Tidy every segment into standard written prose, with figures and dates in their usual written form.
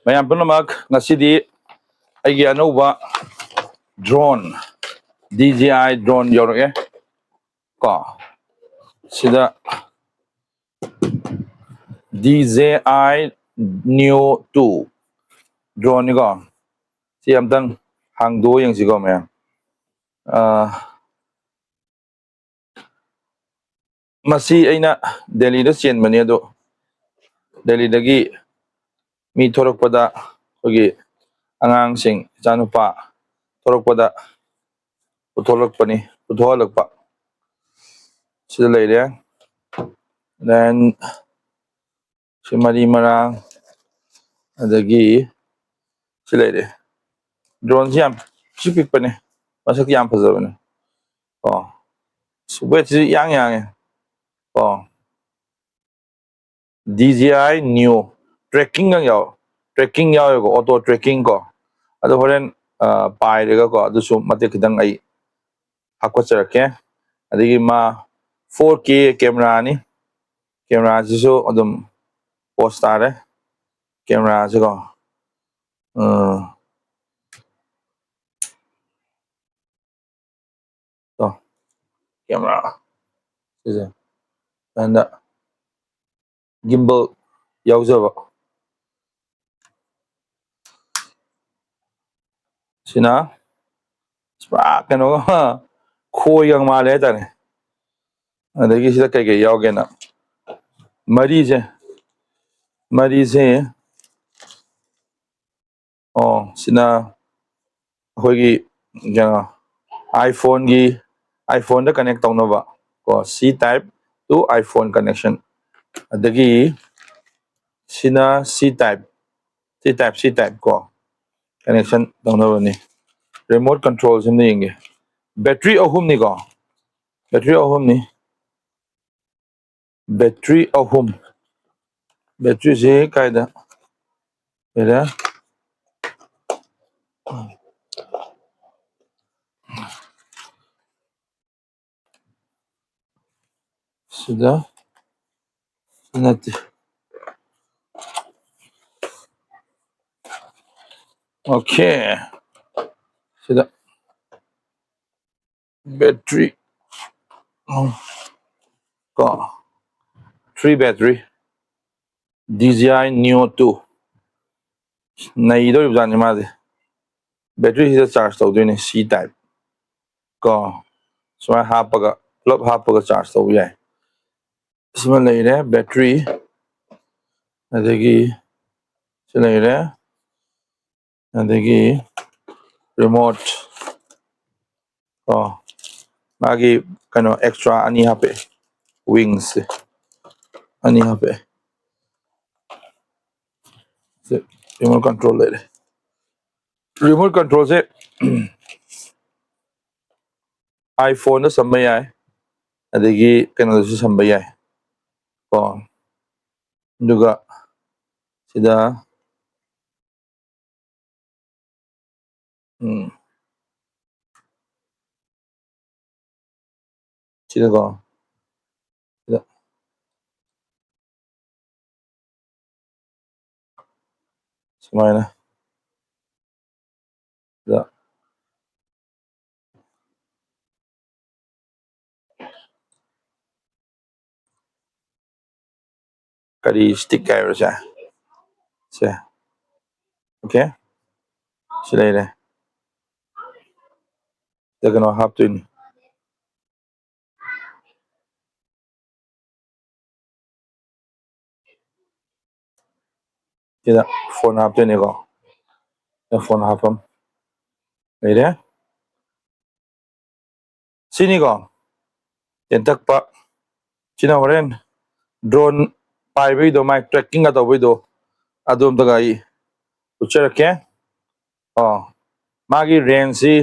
Mayam punamak ngasidi aigi anova drone DJI drone yorke ko sida DJI Neo 2 drone ni ko si amtang hangdo yang si ko mayam masi aina Delhi da chen mani ado Delhi dagi mi thorok pada kogi angang sing janupa thorok pada putholak pani putholak pa sida leire then si mari marang adagi si leire drone si yam sipik pani masak yam fazabani oh wet si yang oh DJI Neo tracking ang yaw tracking yaw ko auto tracking ko ado horen pai rega ko adu su mate kidang ai hakwa charake adigi ma 4K camera ni camera ji so adum post tare camera ji ko to camera is and gimbal yawjaba sina spra kano khoi yang ma le tane adagi sida kai yawge na mari je oh sina hoigi jana iPhone da connect tawnaba ko C type to iPhone connection adagi sina C type ko connection tawnaba ni remote control sim ni inge battery ahum ni ko battery ahum battery je kaida era sida not okay sida battery ko 3 battery DJI Neo 2 nai do jani ma de battery sida charge tawdine C type ko so hapaga club hapaga charge taw yai sima leire battery adagi leire adagi remote ko magi kano extra ani hape wings ani hape remote control leire remote control se iPhone da samba yai adagi kano da samba yai ko duga sida sida ko sida sumaina sida kari stick kai ra se okay sida leire da kano hap to ni sida phone hap to ni ko da phone hapam leire sini ko tentak pa sina horen drone pai bai do mai tracking ado bai do adom daga I ucharake oh magi range si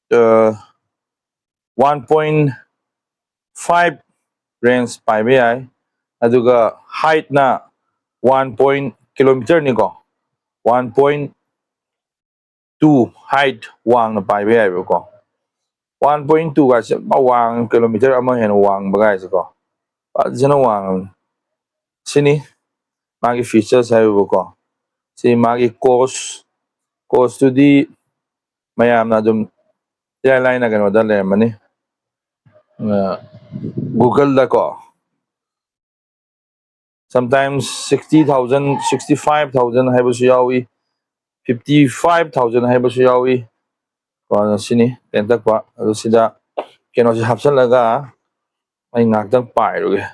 1.5 range pai bai ai aduga height na 1 kilometer ni ko 1.2 height wang na pai bai ai ko 1.2 ga se ma wang kilometer ama hen wang bagai se ko jana wang sini magi features hai ko si magi cost to the mayamna dum airline na gano dale mani Google da ko sometimes 60,000 65,000 hai basu yawi 55,000 hai basu yawi ko sini tentak pa adu sida keno si hapsan laga ai ngak dang pai ru ge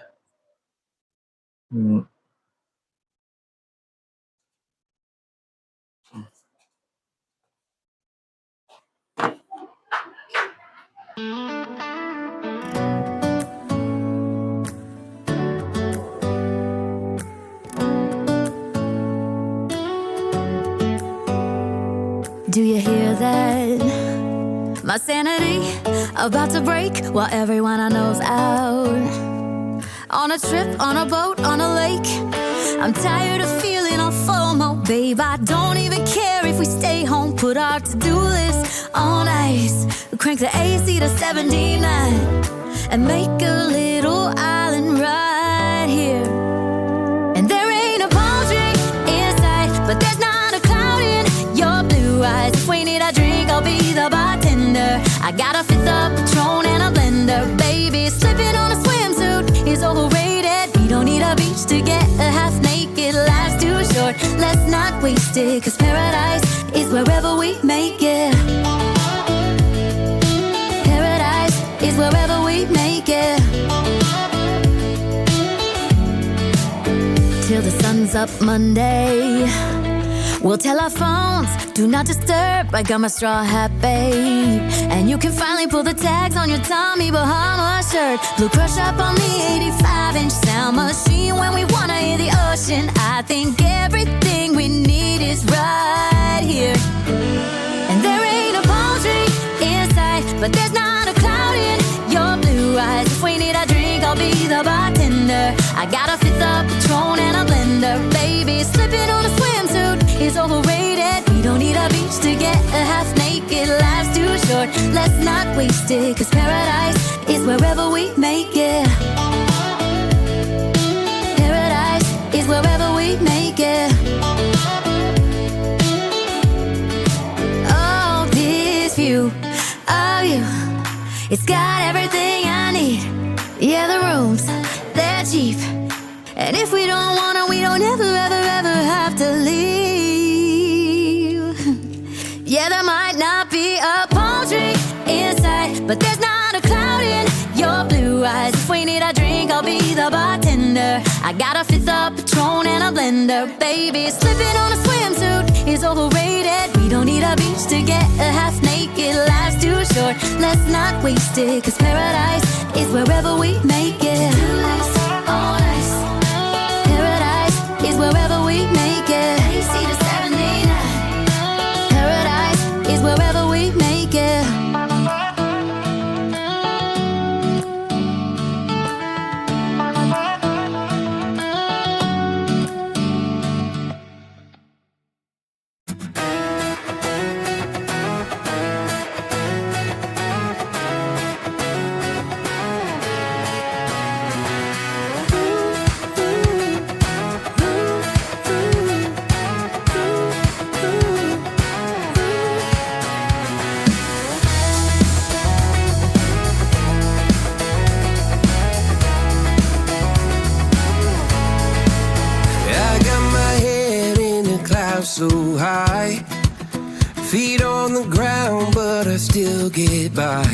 Do you hear that? My sanity about to break while everyone I know's out. On a trip, on a boat, on a lake. I'm tired of feeling all FOMO. Babe, I don't even care if we stay home. Put our to-do list on ice. Crank the AC to 79 and make a little island right here. And there ain't a palm tree in sight, but there's not a cloud in your blue eyes. If we need a drink, I'll be the bartender. I got a fifth of Patron and a blender. Baby, slipping on a swimsuit is overrated. We don't need a beach to get a half naked. Life's too short, let's not waste it. Cause paradise is wherever we make it. Paradise is wherever we make it. Till the sun's up Monday, we'll tell our phones, do not disturb. I got my straw hat, babe. And you can finally pull the tags on your Tommy Bahama shirt. Blue crush up on the 85-inch sound machine. When we wanna hear the ocean, I think everything we need is right here. And there ain't a palm tree in sight, but there's not a cloud in your blue eyes. If we need a drink, I'll be the bartender. I got a fifth of Patron and a blender. Baby, slipping on a swimsuit is overrated. We don't need a beach to get a half naked. Life's too short, let's not waste it. Cause paradise is wherever we make it. Paradise is wherever we make it. Oh, this view of you, it's got everything I need. Yeah, the rooms, they're cheap. And if we don't wanna, we don't ever, ever, ever have to leave. Yeah, there might not be a palm tree in sight, but there's not a cloud in your blue eyes. If we need a drink, I'll be the bartender. I got a fifth of Patron and a blender. Baby, slipping on a swimsuit is overrated. We don't need a beach to get a half naked. Life's too short, let's not waste it. Cause paradise is wherever we make it. All nice. Paradise is wherever we make it. AC to 79. Paradise is wherever we make it. So high, feet on the ground, but I still get by.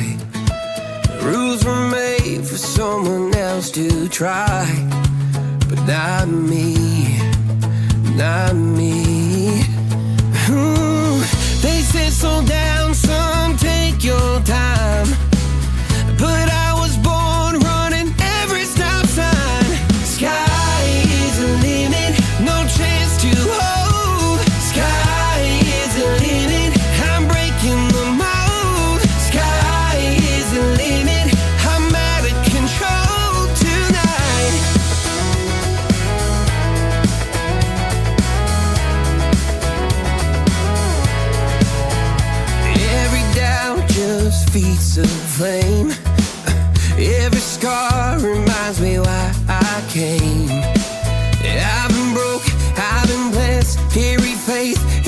The rules were made for someone else to try, but not me, not me. They said slow down, son, take your time, but I was born running every stop sign. Sky is the limit, no chance to hold. Feet of flame. Every scar reminds me why I came. I've been broke, I've been blessed. Every faith